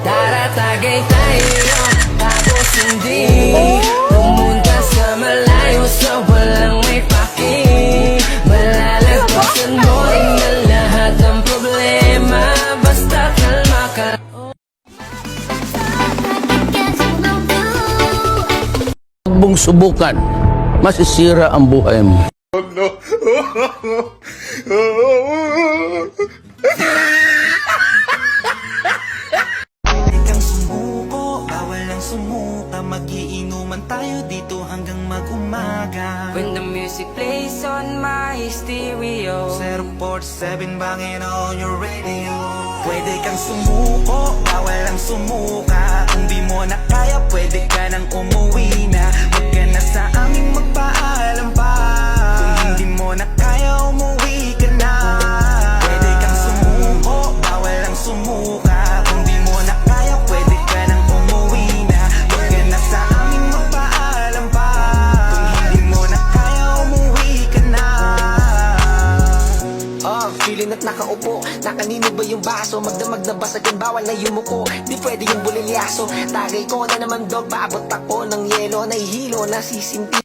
Tara tagay tayo, tapos hindi pumunta sa malayo sa walang may paki. Malalagpasan mo rin na lahat ng problema, basta kalma ka. Huwag mong subukan, masisira ang buhay mo. Pwede kang sumuko, bawal ang sumuka. Magiinuman tayo dito hanggang mag-umaga. When the music plays on my stereo, 047 bangin on your radio. Pwede kang sumuko, bawal ang sumuka. Kung di mo na kaya, pwede ka nang umuwi na. Huwag ka na sa aming magpaalam pa. Kung hindi mo na kaya, umuwi ka na. Pwede kang sumuko, bawal ang sumuka. Kung di mo na kaya, pwede ka nang umuwi na. Huwag ka na sa aming magpaalam pa. Kung hindi mo na kaya, umuwi ka na. Feeling at nakaupo, na kanino ba yung baso? Magdamag na basagan, bawal na yumuko. Di pwede yung bulilyaso. Tagay ko na naman dog, paabot ako ng yelo. Nahihilo, nasisinti.